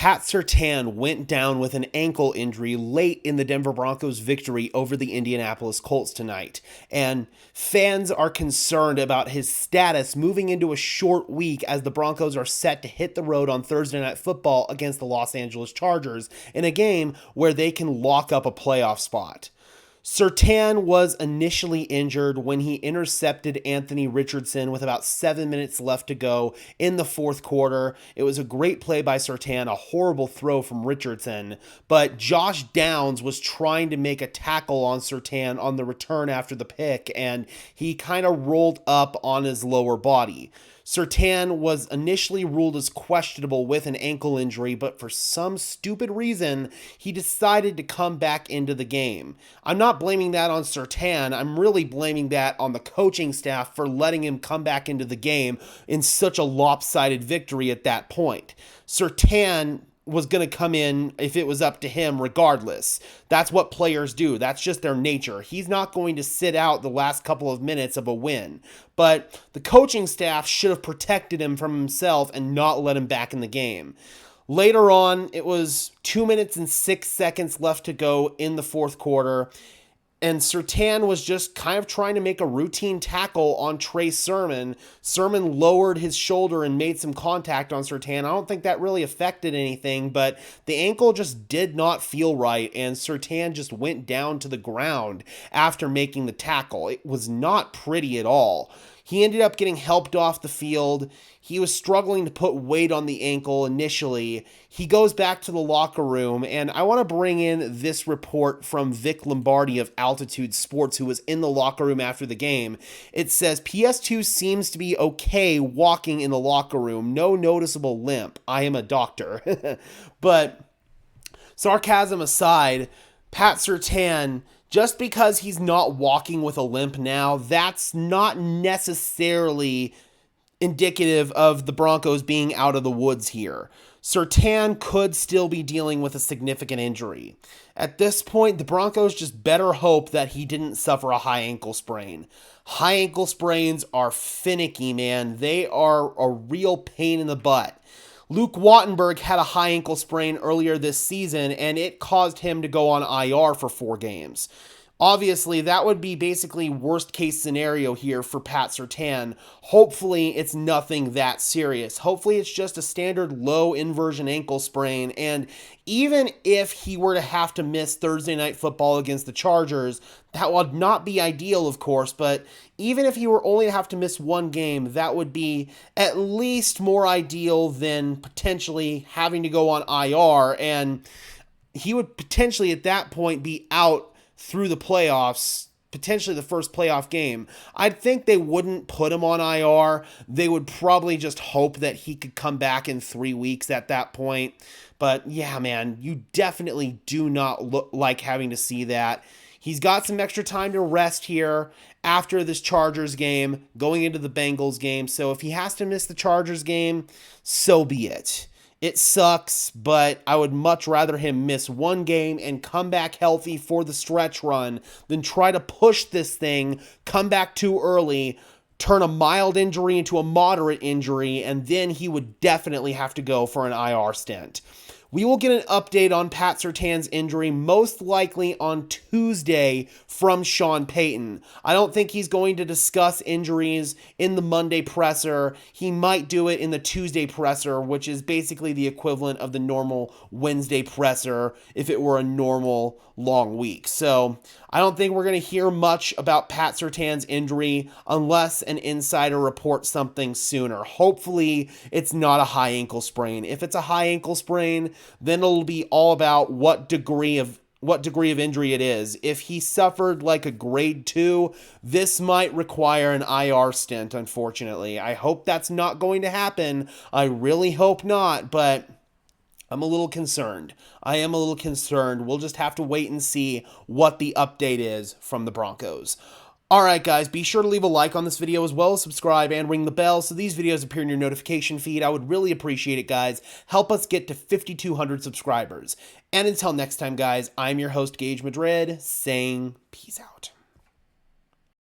Pat Surtain went down with an ankle injury late in the Denver Broncos' victory over the Indianapolis Colts tonight, and fans are concerned about his status moving into a short week as the Broncos are set to hit the road on Thursday Night Football against the Los Angeles Chargers in a game where they can lock up a playoff spot. Surtain was initially injured when he intercepted Anthony Richardson with about 7 minutes left to go in the fourth quarter. It was a great play by Surtain, a horrible throw from Richardson, but Josh Downs was trying to make a tackle on Surtain on the return after the pick, and he kind of rolled up on his lower body. Surtain was initially ruled as questionable with an ankle injury, but for some stupid reason, he decided to come back into the game. I'm not blaming that on Surtain. I'm really blaming that on the coaching staff for letting him come back into the game in such a lopsided victory at that point. Surtain was going to come in if it was up to him regardless. That's what players do. That's just their nature. He's not going to sit out the last couple of minutes of a win. But the coaching staff should have protected him from himself and not let him back in the game. Later on, it was 2 minutes and 6 seconds left to go in the fourth quarter, and Surtain was just kind of trying to make a routine tackle on Trey Sermon. Sermon lowered his shoulder and made some contact on Surtain. I don't think that really affected anything, but the ankle just did not feel right, and Surtain just went down to the ground after making the tackle. It was not pretty at all. He ended up getting helped off the field. He was struggling to put weight on the ankle initially. He goes back to the locker room, and I want to bring in this report from Vic Lombardi of Altitude Sports, who was in the locker room after the game. It says, PS2 seems to be okay walking in the locker room. No noticeable limp. I am a doctor. But sarcasm aside, Pat Surtain, just because he's not walking with a limp now, that's not necessarily indicative of the Broncos being out of the woods here. Surtain could still be dealing with a significant injury. At this point, the Broncos just better hope that he didn't suffer a high ankle sprain. High ankle sprains are finicky, man. They are a real pain in the butt. Luke Wattenberg had a high ankle sprain earlier this season, and it caused him to go on IR for 4 games. Obviously, that would be basically worst case scenario here for Pat Surtain. Hopefully, it's nothing that serious. Hopefully, it's just a standard low inversion ankle sprain. And even if he were to have to miss Thursday Night Football against the Chargers, that would not be ideal, of course, but even if he were only to have to miss 1 game, that would be at least more ideal than potentially having to go on IR, and he would potentially at that point be out through the playoffs, potentially the first playoff game. I'd think they wouldn't put him on IR. They would probably just hope that he could come back in 3 weeks at that point. But yeah, man, you definitely do not look like having to see that. He's got some extra time to rest here after this Chargers game, going into the Bengals game. So if he has to miss the Chargers game, so be it. It sucks, but I would much rather him miss 1 game and come back healthy for the stretch run than try to push this thing, come back too early, turn a mild injury into a moderate injury, and then he would definitely have to go for an IR stint. We will get an update on Pat Surtain's injury most likely on Tuesday from Sean Payton. I don't think he's going to discuss injuries in the Monday presser. He might do it in the Tuesday presser, which is basically the equivalent of the normal Wednesday presser if it were a normal long week. So I don't think we're going to hear much about Pat Surtain's injury unless an insider reports something sooner. Hopefully it's not a high ankle sprain. If it's a high ankle sprain, then it'll be all about what degree of injury it is. If he suffered like a grade 2, this might require an IR stint, unfortunately. I hope that's not going to happen. I really hope not, but I'm a little concerned. I am a little concerned. We'll just have to wait and see what the update is from the Broncos. Alright guys, be sure to leave a like on this video as well as subscribe and ring the bell so these videos appear in your notification feed. I would really appreciate it, guys. Help us get to 5,200 subscribers. And until next time, guys, I'm your host, Gage Madrid, saying peace out.